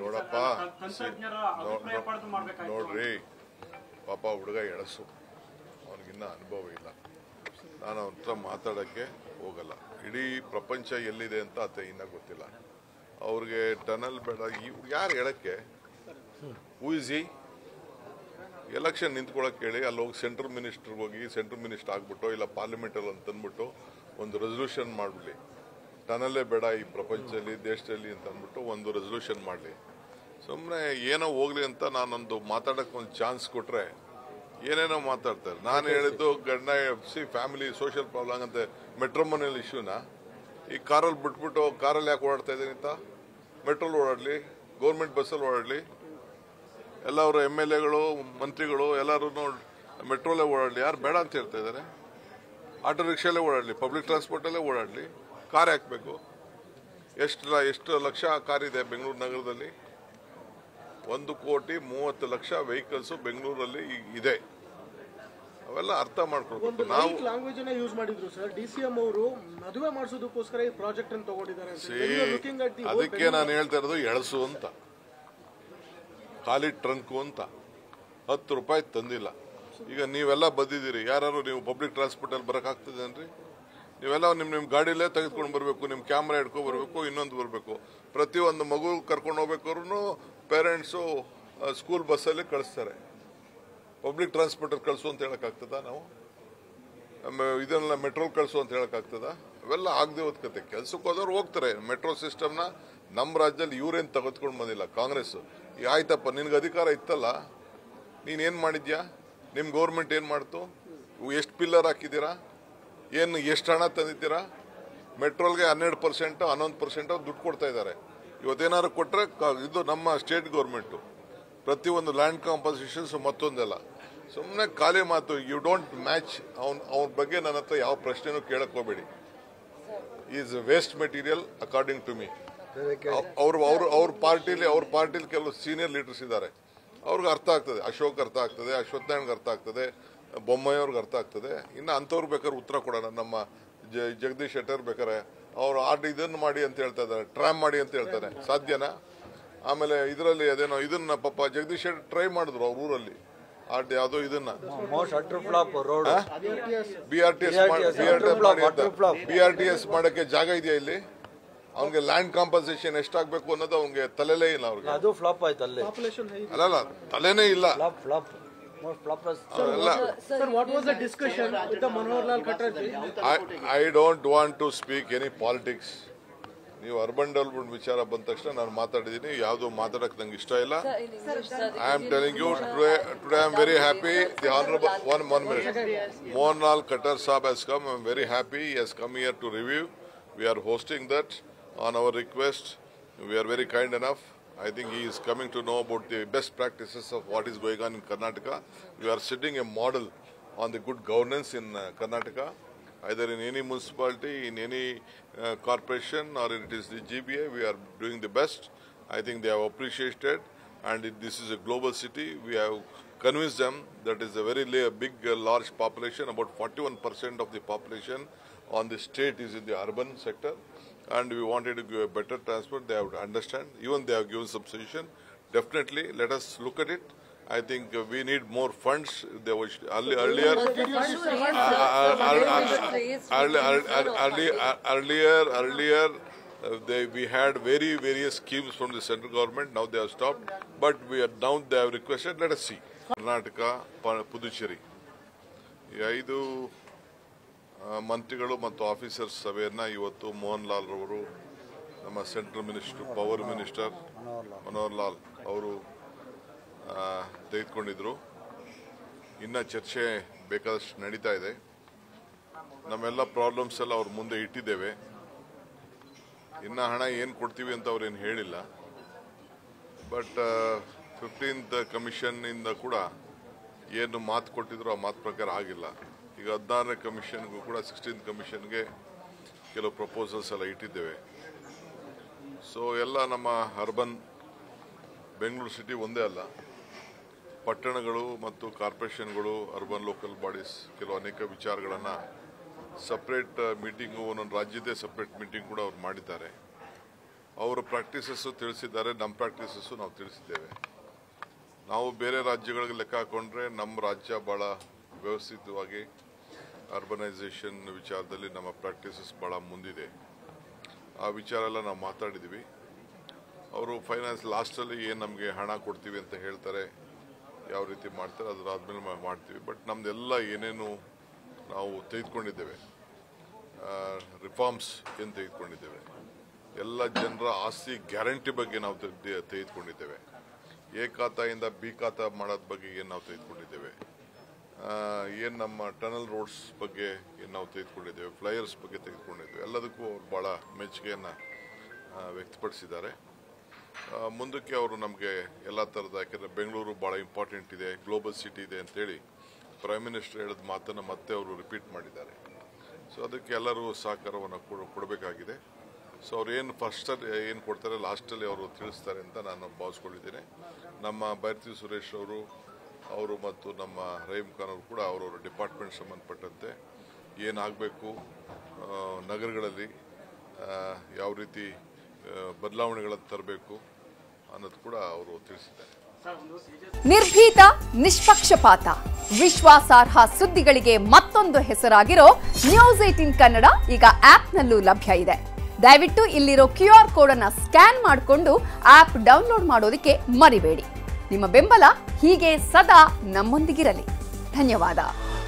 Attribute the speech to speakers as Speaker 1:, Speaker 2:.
Speaker 1: ನೋಡಪ್ಪ ನೋಡ್ರಿ ಪಾಪ ಹುಡುಗ ಎಳಸು ಅವನಿಗಿನ್ನ ಅನುಭವ ಇಲ್ಲ. ನಾನು ಅವನ ಹತ್ರ ಮಾತಾಡೋಕ್ಕೆ ಹೋಗಲ್ಲ. ಇಡೀ ಪ್ರಪಂಚ ಎಲ್ಲಿದೆ ಅಂತ ಆತ ಇನ್ನೂ ಗೊತ್ತಿಲ್ಲ. ಅವ್ರಿಗೆ ಟನಲ್ ಬೇಡ ಯಾರು ಹೇಳಕ್ಕೆ. Who is he? ಎಲೆಕ್ಷನ್ ನಿಂತ್ಕೊಳ್ಳೋಕೆ ಹೇಳಿ ಅಲ್ಲಿ ಹೋಗಿ ಸೆಂಟ್ರಲ್ ಮಿನಿಸ್ಟರ್ಗೆ ಹೋಗಿ ಸೆಂಟ್ರಲ್ ಮಿನಿಸ್ಟರ್ ಆಗ್ಬಿಟ್ಟು ಇಲ್ಲ ಪಾರ್ಲಿಮೆಂಟಲ್ಲಿ ಅಂತ ಅಂದ್ಬಿಟ್ಟು ಒಂದು ರೆಸಲ್ಯೂಷನ್ ಮಾಡಲಿ. ಟನಲ್ಲೇ ಬೇಡ ಈ ಪ್ರಪಂಚದಲ್ಲಿ ದೇಶದಲ್ಲಿ ಅಂತ ಅಂದ್ಬಿಟ್ಟು ಒಂದು ರೆಸಲ್ಯೂಷನ್ ಮಾಡಲಿ. ಸುಮ್ಮನೆ ಏನೋ ಹೋಗ್ಲಿ ಅಂತ ನಾನೊಂದು ಮಾತಾಡೋಕೆ ಒಂದು ಚಾನ್ಸ್ ಕೊಟ್ಟರೆ ಏನೇನೋ ಮಾತಾಡ್ತಾರೆ. ನಾನು ಹೇಳಿದ್ದು ಗಂಡ ಫ್ಯಾಮಿಲಿ ಸೋಷಿಯಲ್ ಪ್ರಾಬ್ಲಮ್ ಅಂತ ಮೆಟ್ರೋಮನಿಯಲ್ ಇಶ್ಯೂನ ಈ ಕಾರಲ್ಲಿ ಬಿಟ್ಬಿಟ್ಟು ಕಾರಲ್ಲಿ ಯಾಕೆ ಓಡಾಡ್ತಾ ಇದ್ದೀನಿ ಅಂತ ಮೆಟ್ರೋಲ್ ಓಡಾಡಲಿ, ಗೌರ್ಮೆಂಟ್ ಬಸ್ಸಲ್ಲಿ ಓಡಾಡಲಿ, ಎಲ್ಲವರು MLAಗಳು ಮಂತ್ರಿಗಳು ಎಲ್ಲರೂ ಮೆಟ್ರೋಲೇ ಓಡಾಡಲಿ. ಯಾರು ಬೇಡ ಅಂತ ಹೇಳ್ತಾ ಇದ್ದಾರೆ? ಆಟೋ ರಿಕ್ಷಾಲೇ ಓಡಾಡಲಿ, ಪಬ್ಲಿಕ್ ಟ್ರಾನ್ಸ್ಪೋರ್ಟಲ್ಲೇ ಓಡಾಡಲಿ, ಕಾರ್ ಹಾಕಬೇಕು. ಎಷ್ಟು ಲಕ್ಷ ಕಾರ್ ಇದೆ ಬೆಂಗಳೂರು ನಗರದಲ್ಲಿ? 1,30,30,00,000 ವೆಹಿಕಲ್ಸ್ ಬೆಂಗಳೂರಲ್ಲಿ ಇದೆ. ಅವೆಲ್ಲ ಅರ್ಥ ಮಾಡ್ಕೊಳ್ಬೇಕು. ನಾವು
Speaker 2: ಲ್ಯಾಂಗ್ವೇಜ್ ಅನ್ನ ಯೂಸ್ ಮಾಡಿದ್ರು ಸರ್. DCM ಅವರು ಮದುವೆ ಮಾಡಿಸೋದಕ್ಕೋಸ್ಕರ ಈ ಪ್ರಾಜೆಕ್ಟ್ ಅನ್ನು ತಗೊಂಡಿದ್ದಾರೆ.
Speaker 1: ಅದಕ್ಕೆ ನಾನು ಹೇಳ್ತಾ ಇರೋದು ಎಳಸು ಅಂತ, ಖಾಲಿ ಟ್ರಂಕು ಅಂತ. 10 ರೂಪಾಯಿ ತಂದಿಲ್ಲ. ಈಗ ನೀವೆಲ್ಲ ಬಂದಿದ್ದೀರಿ, ಯಾರು ನೀವು ಪಬ್ಲಿಕ್ ಟ್ರಾನ್ಸ್ಪೋರ್ಟಲ್ಲಿ ಬರೋಕ್ಕಾಗ್ತದೇನ್ರಿ? ನೀವೆಲ್ಲ ನಿಮ್ಮ ಗಾಡಿಲೇ ತೆಗೆದುಕೊಂಡು ಬರಬೇಕು, ನಿಮ್ಮ ಕ್ಯಾಮ್ರಾ ಹಿಡ್ಕೊಂಡು ಬರಬೇಕು, ಇನ್ನೊಂದು ಬರಬೇಕು. ಪ್ರತಿಯೊಂದು ಮಗು ಕರ್ಕೊಂಡು ಹೋಗ್ಬೇಕಾದ್ರೂ ಪೇರೆಂಟ್ಸು ಸ್ಕೂಲ್ ಬಸ್ಸಲ್ಲಿ ಕಳಿಸ್ತಾರೆ. ಪಬ್ಲಿಕ್ ಟ್ರಾನ್ಸ್ಪೋರ್ಟಲ್ಲಿ ಕಳಿಸು ಅಂತ ಹೇಳೋಕ್ಕಾಗ್ತದ? ನಾವು ಇದನ್ನೆಲ್ಲ ಮೆಟ್ರೋಲ್ ಕಳಿಸು ಅಂತ ಹೇಳೋಕ್ಕಾಗ್ತದ? ಅವೆಲ್ಲ ಆಗದೆ ಹೋದ ಕತೆ. ಕೆಲ್ಸಕ್ಕೆ ಹೋದವ್ರು ಹೋಗ್ತಾರೆ. ಮೆಟ್ರೋ ಸಿಸ್ಟಮ್ನ ನಮ್ಮ ರಾಜ್ಯದಲ್ಲಿ ಇವ್ರೇನು ತೆಗೆದುಕೊಂಡು ಬಂದಿಲ್ಲ. ಕಾಂಗ್ರೆಸ್ ಆಯ್ತಪ್ಪ ನಿನ್ಗೆ ಅಧಿಕಾರ ಇತ್ತಲ್ಲ, ನೀನೇನು ಮಾಡಿದ್ಯಾ? ನಿಮ್ಮ ಗೌರ್ಮೆಂಟ್ ಏನು ಮಾಡ್ತು? ಎಷ್ಟು ಪಿಲ್ಲರ್ ಹಾಕಿದ್ದೀರಾ? ಎಷ್ಟು ಹಣ ತಂದಿದ್ದೀರಾ? ಮೆಟ್ರೋಲ್ಗೆ 12% 11% ದುಡ್ಡು ಕೊಡ್ತಾ ಇದ್ದಾರೆ. ಇವತ್ತೇನಾದ್ರು ಕೊಟ್ಟರೆ ಇದು ನಮ್ಮ ಸ್ಟೇಟ್ ಗೌರ್ಮೆಂಟು ಪ್ರತಿಯೊಂದು ಲ್ಯಾಂಡ್ ಕಾಂಪನ್ಸೇಷನ್ಸ್ ಮತ್ತೊಂದೆಲ್ಲ. ಸುಮ್ಮನೆ ಖಾಲಿ ಮಾತು. You don't match. ಅವ್ರ ಬಗ್ಗೆ ನನ್ನ ಹತ್ರ ಯಾವ ಪ್ರಶ್ನೆನೂ ಕೇಳಕ್ ಹೋಗಬೇಡಿ. Is waste material according to me. ಅವ್ರ ಪಾರ್ಟಿಲಿ ಕೆಲವು ಸೀನಿಯರ್ ಲೀಡರ್ಸ್ ಇದ್ದಾರೆ. ಅವ್ರಿಗೆ ಅರ್ಥ ಆಗ್ತದೆ. ಅಶೋಕ್ ಅರ್ಥ ಆಗ್ತದೆ, ಅಶ್ವತ್ಥನಾರಾಯಣ್ಗೆ ಅರ್ಥ ಆಗ್ತದೆ, ಬೊಮ್ಮಾಯಿ ಅವ್ರಿಗೆ ಅರ್ಥ ಆಗ್ತದೆ. ಇನ್ನು ಅಂಥವ್ರು ಬೇಕಾದ್ರೆ ಉತ್ತರ ಕೊಡೋಣ. ನಮ್ಮ ಜಗದೀಶ್ ಶೆಟ್ಟರ್ ಬೇಕಾರೆ ಅವ್ರು ಇದನ್ನು ಮಾಡಿ ಅಂತ ಹೇಳ್ತಾ ಇದ್ದಾರೆ, ಟ್ರಾಮ್ ಮಾಡಿ ಅಂತ ಹೇಳ್ತಾರೆ. ಸಾಧ್ಯನಾ? ಆಮೇಲೆ ಇದರಲ್ಲಿ ಅದೇನೋ ಇದನ್ನ ಪಾಪ ಜಗದೀಶ್ ಶೆಟ್ಟರ್ ಟ್ರೈ ಮಾಡಿದ್ರು ಅವ್ರ ಊರಲ್ಲಿ. ಯಾವುದೋ ಇದನ್ನ BRTS ಮಾಡಕ್ಕೆ ಜಾಗ ಇದೆಯಾ ಇಲ್ಲಿ? ಅವ್ನಿಗೆ ಲ್ಯಾಂಡ್ ಕಾಂಪನ್ಸೇಷನ್ ಎಷ್ಟಾಗಬೇಕು ಅನ್ನೋದು ಅವ್ನಿಗೆ ತಲೆಲೇ ಇಲ್ಲ. ಅವ್ರಿಗೆ
Speaker 3: ಅದು ಫ್ಲಾಪ್ ಆಯ್ತು ಅಲ್ಲೇ.
Speaker 1: ಅಲ್ಲ ತಲೆನೇ ಇಲ್ಲ. I don't want to speak any politics. ನೀವು ಅರ್ಬನ್ ಡೆವಲಪ್ಮೆಂಟ್ ವಿಚಾರ ಬಂದ ತಕ್ಷಣ ನಾನು ಮಾತಾಡಿದ್ದೀನಿ. ಯಾವುದು ಮಾತಾಡಕ್ಕೆ ನಂಗೆ ಇಷ್ಟ ಇಲ್ಲ. I am telling you today I am very happy. The honourable one minute. Mohanlal Khattar Saab has come. I am very happy. He has come here to review. We are hosting that on our request. We are very kind enough. I think he is coming to know about the best practices of what is going on in Karnataka. We are setting a model on the good governance in Karnataka, either in any municipality, in any corporation, or it is the GBA. We are doing the best. I think they have appreciated, and this is a global city. We have convinced them that is a very big, large population. About 41% of the population on the state is in the urban sector, and we wanted to give a better transport. They have to understand. Even they have given some suggestion. Definitely, let us look at it. I think we need more funds. There was earlier we had various schemes from the central government. Now they have stopped, but now they have requested. Let us see. Karnataka, Puducherry. ಈ 5 ಮಂತ್ರಿಗಳು ಮತ್ತು officers ಸಭೆಯನ್ನ ಇವತ್ತು ಮೋಹನ್ ಲಾಲ್ ರವರು, ನಮ್ಮ central minister, power minister Manohar Lal ಅವರು ತೆಗೆದುಕೊಂಡಿದ್ರು. ಇನ್ನ ಚರ್ಚೆ ಬೇಕಾದಷ್ಟು ನಡೀತಾ ಇದೆ. ನಮ್ಮೆಲ್ಲ ಪ್ರಾಬ್ಲಮ್ಸ್ ಎಲ್ಲ ಅವ್ರ ಮುಂದೆ ಇಟ್ಟಿದ್ದೇವೆ. ಇನ್ನ ಹಣ ಏನು ಕೊಡ್ತೀವಿ ಅಂತ ಅವ್ರೇನು ಹೇಳಿಲ್ಲ. ಬಟ್ 15th ಕಮಿಷನ್ ಇಂದ ಕೂಡ ಏನು ಮಾತು ಕೊಟ್ಟಿದ್ರು ಆ ಮಾತು ಪ್ರಕಾರ ಆಗಿಲ್ಲ. ಈಗ 16ನೇ ಕಮಿಷನ್ಗೂ ಕೂಡ 16th ಕಮಿಷನ್ಗೆ ಕೆಲವು ಪ್ರಪೋಸಲ್ಸ್ ಎಲ್ಲ ಇಟ್ಟಿದ್ದೇವೆ. ಸೊ ಎಲ್ಲ ನಮ್ಮ ಅರ್ಬನ್ ಬೆಂಗಳೂರು ಸಿಟಿ ಒಂದೇ ಅಲ್ಲ, ಪಟ್ಟಣಗಳು ಮತ್ತು ಕಾರ್ಪೊರೇಷನ್ಗಳು, ಅರ್ಬನ್ ಲೋಕಲ್ ಬಾಡೀಸ್ ಕೆಲವು ಅನೇಕ ವಿಚಾರಗಳನ್ನು ಸಪ್ರೇಟ್ ಮೀಟಿಂಗು, ಒಂದೊಂದು ರಾಜ್ಯದೇ ಸಪ್ರೇಟ್ ಮೀಟಿಂಗ್ ಕೂಡ ಅವ್ರು ಮಾಡಿದ್ದಾರೆ. ಅವರ ಪ್ರಾಕ್ಟೀಸಸ್ಸು ತಿಳಿಸಿದ್ದಾರೆ, ನಮ್ಮ ಪ್ರಾಕ್ಟೀಸಸ್ಸು ನಾವು ತಿಳಿಸಿದ್ದೇವೆ. ನಾವು ಬೇರೆ ರಾಜ್ಯಗಳಿಗೆ ಲೆಕ್ಕ ಹಾಕೊಂಡ್ರೆ ನಮ್ಮ ರಾಜ್ಯ ಭಾಳ ವ್ಯವಸ್ಥಿತವಾಗಿ ಅರ್ಬನೈಸೇಷನ್ ವಿಚಾರದಲ್ಲಿ ನಮ್ಮ ಪ್ರಾಕ್ಟೀಸಸ್ ಭಾಳ ಮುಂದಿದೆ. ಆ ವಿಚಾರ ಎಲ್ಲ ನಾವು ಮಾತಾಡಿದ್ದೀವಿ. ಅವರು ಫೈನಾನ್ಸ್ ಲಾಸ್ಟಲ್ಲಿ ಏನು ನಮಗೆ ಹಣ ಕೊಡ್ತೀವಿ ಅಂತ ಹೇಳ್ತಾರೆ, ಯಾವ ರೀತಿ ಮಾಡ್ತಾರೆ ಅದಾದ್ಮೇಲೆ ಮಾಡ್ತೀವಿ. ಬಟ್ ನಮ್ದೆಲ್ಲ ಏನೇನು ನಾವು ತೆಗೆದುಕೊಂಡಿದ್ದೇವೆ, ರಿಫಾರ್ಮ್ಸ್ ಏನು ತೆಗೆದುಕೊಂಡಿದ್ದೇವೆ, ಎಲ್ಲ ಜನರ ಆಸ್ತಿ ಗ್ಯಾರಂಟಿ ಬಗ್ಗೆ ನಾವು ತೆಗೆದುಕೊಂಡಿದ್ದೇವೆ. ಎ ಖಾತಾಯಿಂದ ಬಿ ಖಾತಾ ಮಾಡೋದ ಬಗ್ಗೆ ಏನು ನಾವು ತೆಗೆದುಕೊಂಡಿದ್ದೇವೆ, ಏನು ನಮ್ಮ ಟನಲ್ ರೋಡ್ಸ್ ಬಗ್ಗೆ ಏನು ನಾವು ತೆಗೆದುಕೊಂಡಿದ್ದೇವೆ, ಫ್ಲೈಯರ್ಸ್ ಬಗ್ಗೆ ತೆಗೆದುಕೊಂಡಿದ್ದೇವೆ. ಎಲ್ಲದಕ್ಕೂ ಅವರು ಭಾಳ ಮೆಚ್ಚುಗೆಯನ್ನು ವ್ಯಕ್ತಪಡಿಸಿದ್ದಾರೆ. ಮುಂದಕ್ಕೆ ಅವರು ನಮಗೆ ಎಲ್ಲ ಥರದ, ಯಾಕೆಂದರೆ ಬೆಂಗಳೂರು ಭಾಳ ಇಂಪಾರ್ಟೆಂಟ್ ಇದೆ, ಗ್ಲೋಬಲ್ ಸಿಟಿ ಇದೆ ಅಂತೇಳಿ ಪ್ರೈಮ್ ಮಿನಿಸ್ಟರ್ ಹೇಳಿದ ಮಾತನ್ನು ಮತ್ತೆ ಅವರು ರಿಪೀಟ್ ಮಾಡಿದ್ದಾರೆ. ಸೊ ಅದಕ್ಕೆ ಎಲ್ಲರೂ ಸಹಕಾರವನ್ನು ಕೊಡಬೇಕಾಗಿದೆ. ಸೊ ಅವ್ರು ಏನು ಫಸ್ಟಲ್ಲಿ ಏನು ಕೊಡ್ತಾರೆ ಲಾಸ್ಟಲ್ಲಿ ಅವರು ತಿಳಿಸ್ತಾರೆ ಅಂತ ನಾನು ಭಾವಿಸ್ಕೊಂಡಿದ್ದೇನೆ. ನಮ್ಮ ಬೈರತಿ ಸುರೇಶ್ ಅವರು ಮತ್ತು ನಮ್ಮ ರಹೀಮ್ ಖಾನ್ ಅವರು ಕೂಡ ಅವರವರ ಡಿಪಾರ್ಟ್ಮೆಂಟ್ ಸಂಬಂಧಪಟ್ಟಂತೆ ಏನಾಗಬೇಕು, ನಗರಗಳಲ್ಲಿ ಯಾವ ರೀತಿ ಬದಲಾವಣೆಗಳನ್ನು ತರಬೇಕು ಅನ್ನೋದು ಕೂಡ ಅವರು ತಿಳಿಸಿದ್ದಾರೆ.
Speaker 3: ನಿರ್ಭೀತ, ನಿಷ್ಪಕ್ಷಪಾತ, ವಿಶ್ವಾಸಾರ್ಹ ಸುದ್ದಿಗಳಿಗೆ ಮತ್ತೊಂದು ಹೆಸರಾಗಿರೋ ನ್ಯೂಸ್ 18 ಕನ್ನಡ ಈಗ ಆಪ್ನಲ್ಲೂ ಲಭ್ಯ ಇದೆ. ದಯವಿಟ್ಟು ಇಲ್ಲಿರೋ QR ಕೋಡ್ ಅನ್ನು ಸ್ಕ್ಯಾನ್ ಮಾಡಿಕೊಂಡು ಆಪ್ ಡೌನ್ಲೋಡ್ ಮಾಡೋದಕ್ಕೆ ಮರಿಬೇಡಿ. ನಿಮ್ಮ ಬೆಂಬಲ ಹೀಗೆ ಸದಾ ನಮ್ಮೊಂದಿಗಿರಲಿ. ಧನ್ಯವಾದ.